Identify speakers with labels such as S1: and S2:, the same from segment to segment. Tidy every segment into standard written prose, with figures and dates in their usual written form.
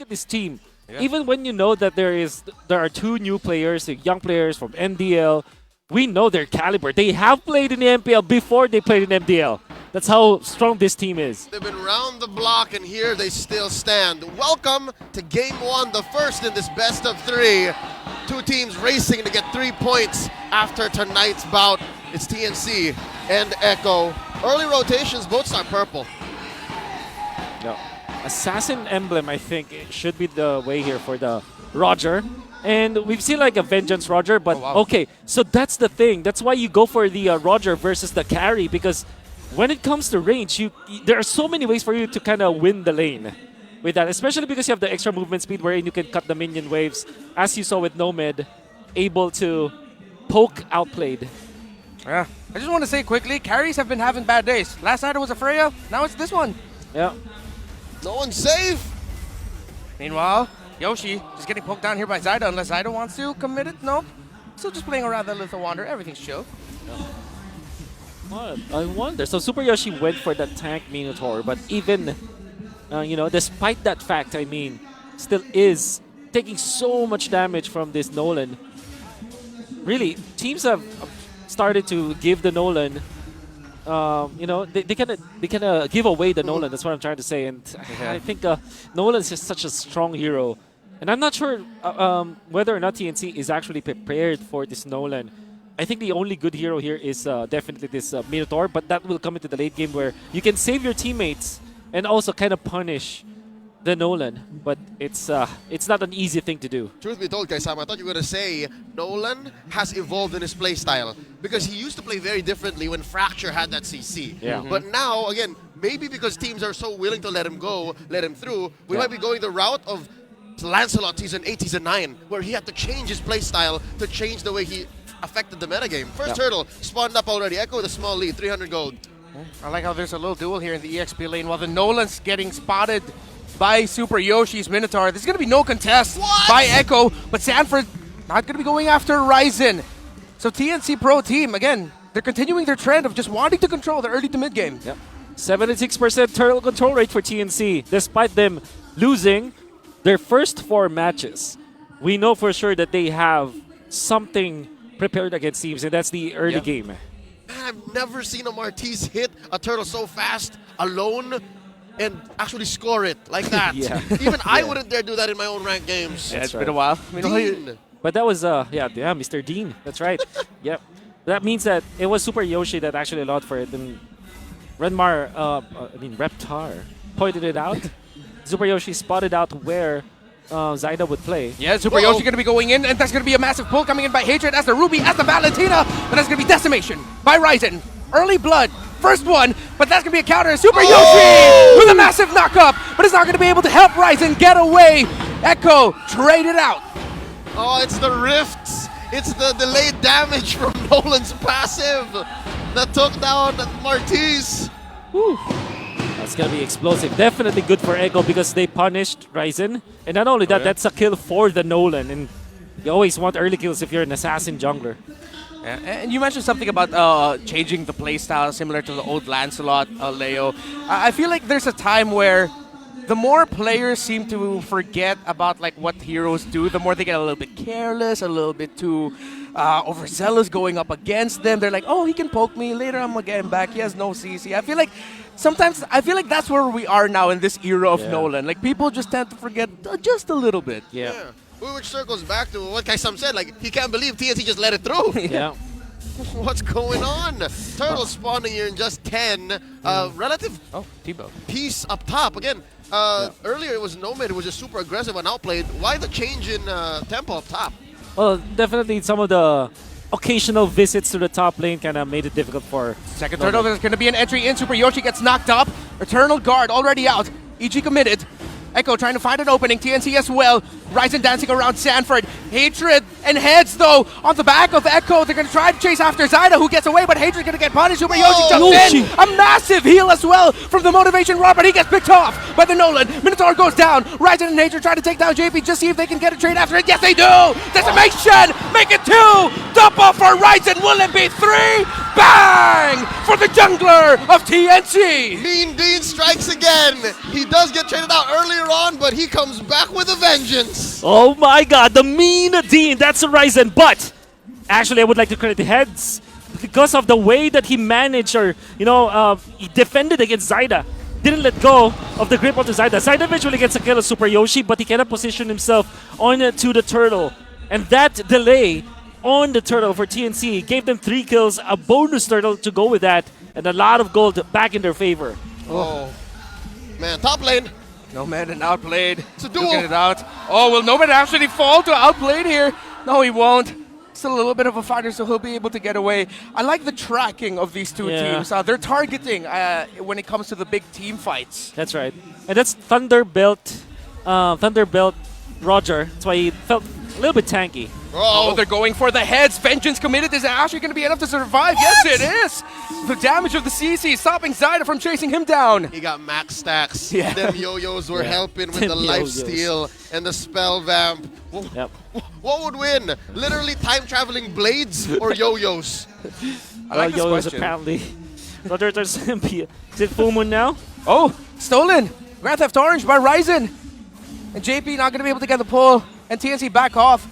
S1: look at this team. Yeah. Even when you know that there are 2 new players, young players from MDL, we know their caliber. They have played in the MPL before they played in MDL. That's how strong this team is.
S2: They've been round the block, and here they still stand. Welcome to Game 1, the first in this best of 3. 2 teams racing to get 3 points after tonight's bout. It's TNC and Echo. Early rotations, both start purple.
S1: No. Assassin Emblem, I think, it should be the way here for the Roger. And we've seen like a Vengeance Roger, but okay, so that's the thing. That's why you go for the Roger versus the carry, because when it comes to range, there are so many ways for you to kind of win the lane with that, especially because you have the extra movement speed wherein you can cut the minion waves, as you saw with Nomad, able to poke outplayed.
S3: Yeah, I just want to say quickly, carries have been having bad days. Last night it was a Freya, now it's this one.
S1: Yeah.
S2: No one's safe.
S3: Meanwhile, Yoshi just getting poked down here by Zyda, unless Zyda wants to commit it. Nope. Still just playing around that Little Wander. Everything's chill.
S1: What? I wonder. So Super Yoshi went for that tank Minotaur, but even, you know, despite that fact, I mean, still is taking so much damage from this Nolan. Really, teams have started to give the Nolan, you know, they kind of give away the Nolan. That's what I'm trying to say. And I think Nolan's just such a strong hero. And I'm not sure whether or not TNC is actually prepared for this Nolan. I think the only good hero here is definitely this Minotaur, but that will come into the late game where you can save your teammates and also kind of punish the Nolan. But it's not an easy thing to do.
S2: Truth be told, guys, Sam, I thought you were going to say Nolan has evolved in his play style, because he used to play very differently when Fracture had that CC.
S1: Yeah.
S2: But now, again, maybe because teams are so willing to let him go, let him through, we might be going the route of Lancelot Season 8, Season 9, where he had to change his play style to change the way he affected the metagame. First hurdle spawned up already. Echo with a small lead, 300 gold.
S3: I like how there's a little duel here in the EXP lane while the Nolan's getting spotted by Super Yoshi's Minotaur. There's going to be no contest by Echo, but Sanford not going to be going after Ryzen. So TNC Pro Team, again, they're continuing their trend of just wanting to control the early to mid game.
S1: Yep. 76% turtle control rate for TNC, despite them losing their first 4 matches. We know for sure that they have something prepared against teams, and that's the early game.
S2: Man, I've never seen a Martis hit a turtle so fast, alone, and actually score it like that. Even I wouldn't dare do that in my own ranked games.
S3: Yeah, it's been a while.
S2: Dean.
S1: But that was, Mr. Dean. That's right. Yep. That means that it was Super Yoshi that actually allowed for it. And Reptar pointed it out. Super Yoshi spotted out where Zyda would play.
S3: Yeah, Super Yoshi going to be going in, and that's going to be a massive pull coming in by Hatred as the Ruby, as the Valentina, but that's going to be Decimation by Ryzen. Early blood, first one, but that's going to be a counter. Super Yoshi with a massive knock-up, but it's not going to be able to help Ryzen get away. Echo traded out.
S2: Oh, it's the rifts. It's the delayed damage from Nolan's passive that took down Martis.
S1: Whew. That's going to be explosive. Definitely good for Echo because they punished Ryzen. And not only that, that's a kill for the Nolan. And you always want early kills if you're an assassin jungler.
S3: Yeah, and you mentioned something about changing the playstyle similar to the old Lancelot, Leo. I feel like there's a time where the more players seem to forget about like what heroes do, the more they get a little bit careless, a little bit too overzealous going up against them. They're like, oh, he can poke me, later I'm gonna get him back, he has no CC. I feel like sometimes, that's where we are now in this era of Nolan. Like, people just tend to forget just a little bit.
S1: Yeah.
S2: Which circles back to what Kaisam said, like, he can't believe TNC just let it through.
S1: Yeah.
S2: What's going on? Turtle spawning here in just 10. Relative piece up top. Again, earlier it was Nomad who was just super aggressive and outplayed. Why the change in tempo up top?
S1: Well, definitely some of the occasional visits to the top lane kind of made it difficult for
S3: second turtle. There's going to be an entry in. Super Yoshi gets knocked up. Eternal Guard already out. EG committed. Echo trying to find an opening. TNC as well. Ryzen dancing around Sanford. Hatred and heads though on the back of Echo. They're going to try to chase after Zyda, who gets away, but Hatred's going to get punished. Super Yoshi jumps in. A massive heal as well from the Motivation Rod, but he gets picked off by the Nolan. Minotaur goes down. Ryzen and Hatred try to take down JP. Just see if they can get a trade after it. Yes, they do. Decimation. Make it 2. Double for Ryzen. Will it be 3? Bang! For the jungler of TNC!
S2: Mean Dean strikes again. He does get traded out earlier on, but he comes back with a vengeance.
S1: Oh my god, the mean Dean, that's a Ryzen. But actually, I would like to credit the heads because of the way that he managed, or he defended against Zyda. Didn't let go of the grip onto Zyda. Zyda eventually gets a kill of Super Yoshi, but he cannot position himself onto the turtle. And that delay on the turtle for TNC gave them 3 kills, a bonus turtle to go with that, and a lot of gold back in their favor.
S2: Oh, man, top lane.
S3: Nomad and outplayed.
S2: It's a duel.
S3: Get it out. Oh, will Nomad actually fall to outplayed here? No, he won't. Still a little bit of a fighter, so he'll be able to get away. I like the tracking of these two teams. They're targeting when it comes to the big team fights.
S1: That's right. And that's Thunderbolt Roger. That's why he felt a little bit tanky.
S3: Oh, they're going for the heads. Vengeance committed. Is it actually going to be enough to survive? What? Yes, it is. The damage of the CC stopping Zyda from chasing him down.
S2: He got max stacks.
S3: Yeah.
S2: Them yo-yos were helping with the life steal and the spell vamp. What would win? Literally time-traveling blades or yo-yos?
S3: I like this
S1: yo-yos
S3: question.
S1: apparently. Roger, there's MP. Is it Full Moon now?
S3: Oh, stolen. Grand Theft Orange by Ryzen. And JP not going to be able to get the pull. And TNC back off.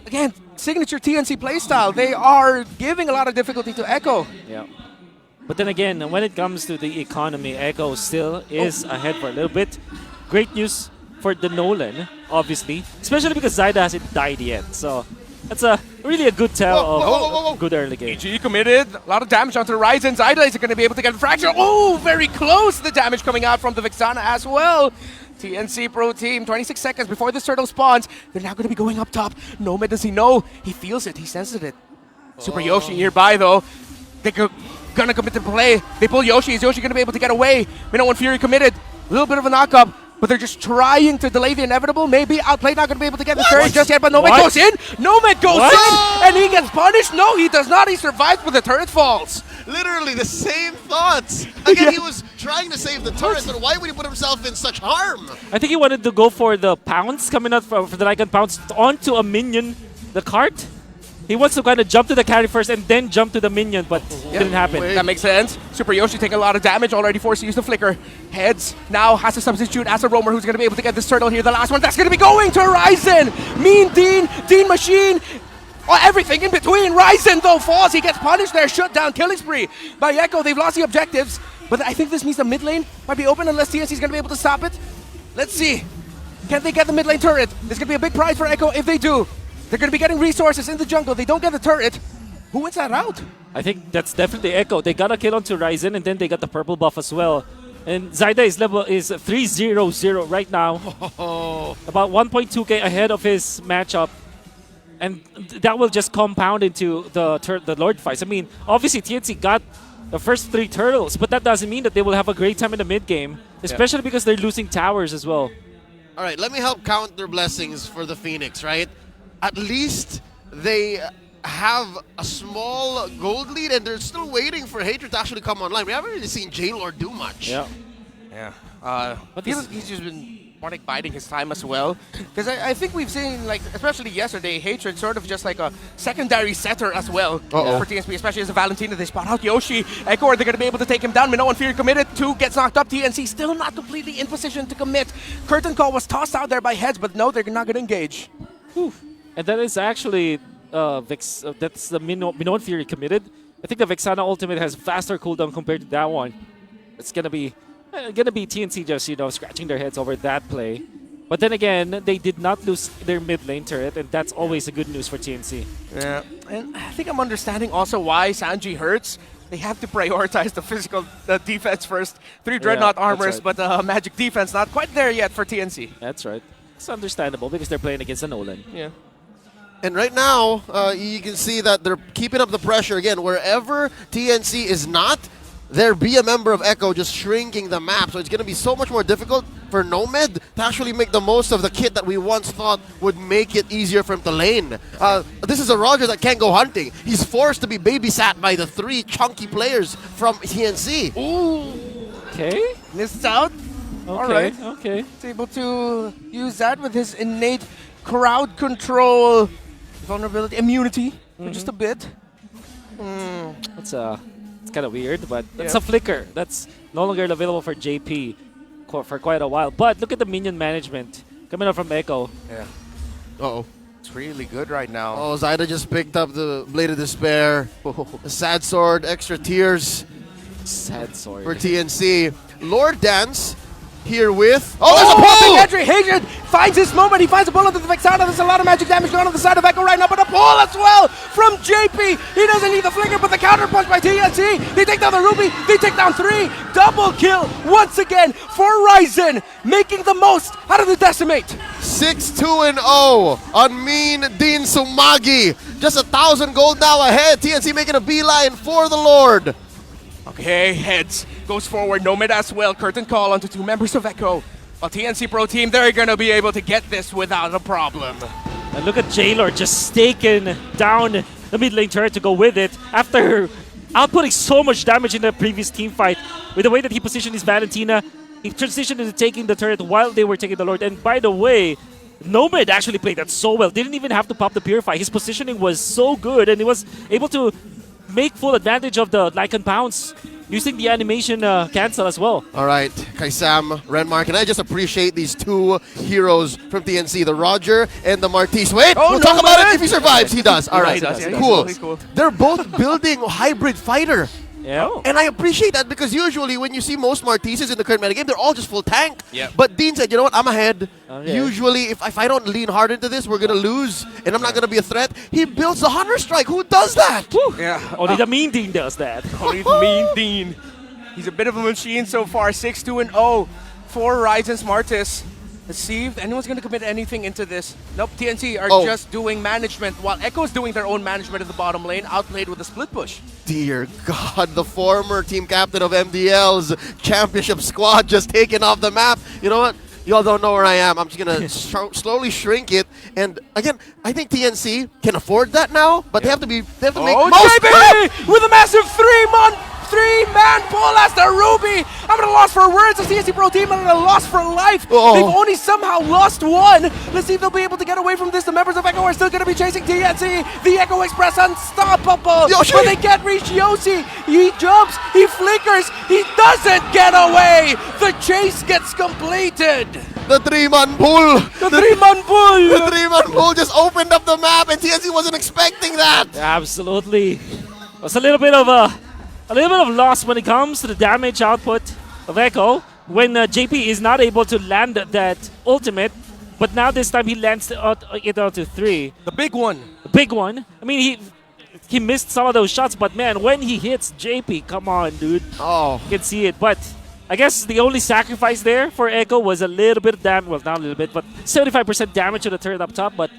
S3: Again, signature TNC playstyle. They are giving a lot of difficulty to Echo.
S1: Yeah. But then again, when it comes to the economy, Echo still is ahead for a little bit. Great news for the Nolan, obviously. Especially because Zyda hasn't died yet. So that's really a good tell of good early game.
S3: PG committed. A lot of damage onto the Ryzen. Zyda is going to be able to get the fracture. Oh, very close. The damage coming out from the Vixana as well. TNC Pro Team, 26 seconds before this turtle spawns. They're now going to be going up top. Nomad, does he know? He feels it. He senses it. Super Yoshi nearby, though. They're going to commit to play. They pull Yoshi. Is Yoshi going to be able to get away? Minnow and Fury committed. A little bit of a knock-up, but they're just trying to delay the inevitable. Maybe Outplay not going to be able to get the turret just yet, but Nomad goes in. Nomad goes in, and he gets punished. No, he does not. He survives, but the turret falls.
S2: Literally the same thoughts. Again, he was trying to save the turret, but why would he put himself in such harm?
S1: I think he wanted to go for the pounce coming out for the Lycan pounce onto a minion, the cart. He wants to kind of jump to the carry first and then jump to the minion, but it didn't happen.
S3: That makes sense. Super Yoshi taking a lot of damage, already forced to use the flicker. Heads now has to substitute as a roamer who's going to be able to get this turtle here. The last one that's going to be going to Ryzen. Mean Dean, Dean Machine. Everything in between. Ryzen, though, falls. He gets punished there. Shut down. Killing spree by Echo. They've lost the objectives. But I think this means the mid lane might be open unless TNC is going to be able to stop it. Let's see. Can they get the mid lane turret? There's going to be a big prize for Echo if they do. They're going to be getting resources in the jungle. They don't get the turret. Who wins that route?
S1: I think that's definitely Echo. They got a kill onto Ryzen, and then they got the purple buff as well. And Zyda is 3-0-0 right now. About 1.2k ahead of his matchup. And that will just compound into the Lord fights. I mean, obviously TNC got the first 3 turtles, but that doesn't mean that they will have a great time in the mid game, especially because they're losing towers as well.
S2: All right, let me help count their blessings for the Phoenix, right? At least they have a small gold lead, and they're still waiting for Hatred to actually come online. We haven't really seen J-Lord do much.
S1: Yeah.
S3: But he's just been biding his time as well. Because I think we've seen, like, especially yesterday, Hatred sort of just like a secondary setter as well for TNC, especially as a Valentina. They spot out Yoshi. Echo, they're going to be able to take him down. Minnow and Fury committed. 2 gets knocked up. TNC still not completely in position to commit. Curtain Call was tossed out there by Heads, but no, they're not going to engage.
S1: Whew. And that is actually that's the Minnow and Fury committed. I think the Vixana ultimate has faster cooldown compared to that one. It's gonna be TNC just scratching their heads over that play. But then again, they did not lose their mid lane turret, and that's always a good news for TNC.
S3: Yeah, and I think I'm understanding also why Sanji hurts. They have to prioritize the physical defense first. 3 Dreadnought armors,
S1: right.
S3: but magic defense not quite there yet for TNC.
S1: That's right. It's understandable because they're playing against a Nolan.
S3: Yeah.
S2: And right now, you can see that they're keeping up the pressure again. Wherever TNC is not, there be a member of Echo just shrinking the map. So it's going to be so much more difficult for Nomad to actually make the most of the kit that we once thought would make it easier for him to lane. This is a Roger that can't go hunting. He's forced to be babysat by the 3 chunky players from TNC.
S3: Ooh.
S1: Okay.
S3: Missed out.
S1: Okay.
S3: All right.
S1: Okay.
S3: He's able to use that with his innate crowd control, vulnerability, immunity, for just a bit.
S1: That's It's kind of weird, but that's a flicker. That's no longer available for JP for quite a while. But look at the minion management coming up from Echo.
S3: Yeah.
S2: Uh-oh.
S3: It's really good right now.
S2: Oh, Zyda just picked up the Blade of Despair. A Sad Sword, extra tears
S1: Sad sword.
S2: for TNC. Lord Dance here with... Oh, there's a
S3: big
S2: pull!
S3: entry. Hadrian finds his moment. He finds a bullet to the Vexana. There's a lot of magic damage going on the side of Echo right now, but a pull as well from JP. He doesn't need the flicker, but the counter punch by TNC. They take down the Ruby. They take down 3. Double kill once again for Ryzen, making the most out of the Decimate.
S2: 6-2-0 on Mean Dean Sumagi. Just 1,000 gold now ahead. TNC making a beeline for the Lord.
S3: Okay, heads goes forward. Nomad as well. Curtain call onto 2 members of Echo. While TNC Pro Team, they're going to be able to get this without a problem.
S1: And look at J-Lord just staking down the mid lane turret to go with it after outputting so much damage in the previous team fight. With the way that he positioned his Valentina, he transitioned into taking the turret while they were taking the Lord. And by the way, Nomad actually played that so well. Didn't even have to pop the Purify. His positioning was so good, and he was able to make full advantage of the Lycan Pounce using the animation cancel as well.
S2: All right, Kaisam, Renmark, and I just appreciate these 2 heroes from TNC, the Roger and the Martis. Wait, we'll talk about it if he survives. He does. All right,
S3: He does, yeah,
S2: cool.
S3: he's cool.
S2: They're both building a hybrid fighter.
S1: Yeah.
S2: And I appreciate that because usually when you see most Martises in the current metagame, they're all just full tank.
S3: Yep.
S2: But Dean said, you know what, I'm ahead.
S1: Okay.
S2: Usually, if I don't lean hard into this, we're going to lose, and I'm not going to be a threat. He builds the Hunter Strike. Who does that?
S3: Yeah.
S1: Only the mean team does that.
S3: Only the Mean Dean. He's a bit of a machine so far. 6-2-0 for Ryzen's Martis. Let's see if anyone's going to commit anything into this. Nope, TNC are just doing management while Echo's doing their own management in the bottom lane, outplayed with a split push.
S2: Dear God, the former team captain of MDL's championship squad just taken off the map. You know what? Y'all don't know where I am. I'm just going to slowly shrink it. And again, I think TNC can afford that now, but they have to make most
S3: JP with a massive 3-man pull as the Ruby. I'm at a loss for words. The TNC Pro Team are at a loss for life. They've only somehow lost 1. Let's see if they'll be able to get away from this. The members of Echo are still going to be chasing TNC. The Echo Express unstoppable.
S2: Yoshi!
S3: But they can't reach Yoshi. He jumps. He flickers. He doesn't get away. The chase gets completed.
S2: The 3-man pull.
S3: The 3-man pull.
S2: The 3-man pull just opened up the map, and TNC wasn't expecting that.
S1: Absolutely. It's a little bit of loss when it comes to the damage output of Echo when JP is not able to land that ultimate, but now this time he lands it onto 3.
S3: The big one.
S1: The big one. I mean, he missed some of those shots, but man, when he hits JP, come on, dude.
S2: Oh.
S1: You can see it, but I guess the only sacrifice there for Echo was a little bit of damage, well, not a little bit, but 75% damage to the turret up top, but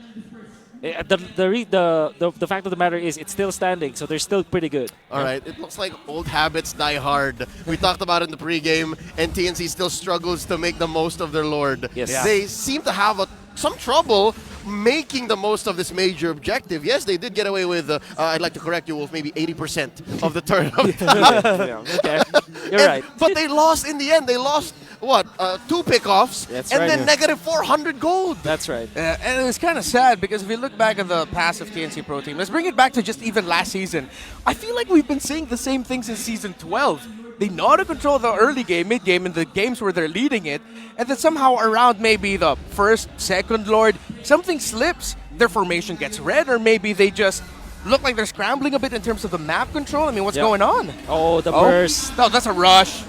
S1: the fact of the matter is it's still standing, so they're still pretty good.
S2: All right, it looks like old habits die hard. We talked about it in the pregame, and TNC still struggles to make the most of their Lord.
S1: Yes. Yeah.
S2: They seem to have some trouble making the most of this major objective. Yes, they did get away with, I'd like to correct you, Wolf, maybe 80% of the turn.
S1: Yeah, okay, you're right.
S2: But they lost in the end. They lost, what, 2 pickoffs,
S1: That's
S2: and
S1: right,
S2: then
S1: yeah.
S2: negative 400 gold.
S1: That's right.
S3: And it's kind of sad because if you look back at the past of TNC Pro Team, let's bring it back to just even last season. I feel like we've been saying the same thing since season 12. They know how to control the early game, mid game, and the games where they're leading it, and then somehow around maybe the first, second Lord, something slips. Their formation gets red, or maybe they just look like they're scrambling a bit in terms of the map control. I mean, what's going on?
S1: Oh, the burst.
S3: No, that's a rush.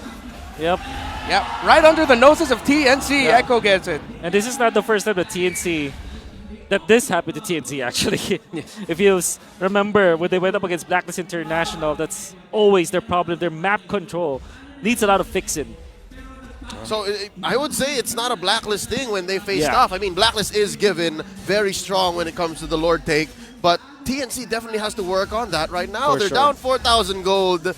S1: Yep.
S3: Yep, right under the noses of TNC.
S1: Yeah.
S3: Echo gets it.
S1: And this is not the first time that this happened to TNC, actually. If you remember, when they went up against Blacklist International, that's always their problem. Their map control needs a lot of fixing.
S2: So I would say it's not a Blacklist thing when they face off. I mean, Blacklist is given very strong when it comes to the Lord take, but TNC definitely has to work on that right now. They're down 4,000 gold.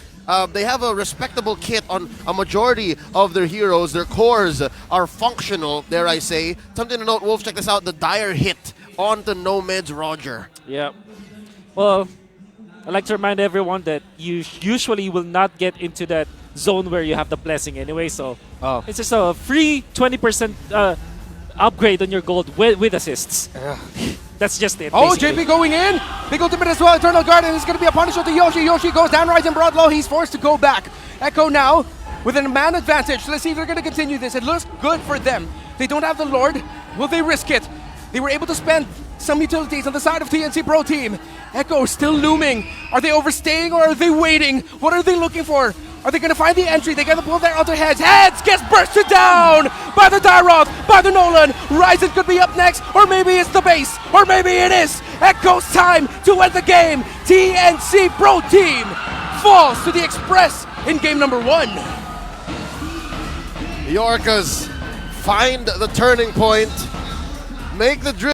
S2: They have a respectable kit on a majority of their heroes. Their cores are functional, dare I say. Something to note, Wolf, check this out, the dire hit onto Nomad's Roger.
S1: Yeah. Well, I'd like to remind everyone that you usually will not get into that zone where you have the blessing anyway, so it's just a free 20% upgrade on your gold with assists. That's just it.
S3: Oh,
S1: basically.
S3: JP going in. Big ultimate as well. Eternal Guard, and it's going to be a punish to Yoshi. Yoshi goes down, rising broad low. He's forced to go back. Echo now with a man advantage. Let's see if they're going to continue this. It looks good for them. They don't have the Lord. Will they risk it? They were able to spend some utilities on the side of TNC Pro Team. Echo still looming. Are they overstaying or are they waiting? What are they looking for? Are they going to find the entry? They're going to pull their other heads. Heads gets bursted down by the Dyroth, by the Nolan. Ryzen could be up next, or maybe it's the base, or maybe it is. Echo's time to win the game. TNC Pro Team falls to the Express in game number 1.
S2: The Orcas find the turning point, make the drill.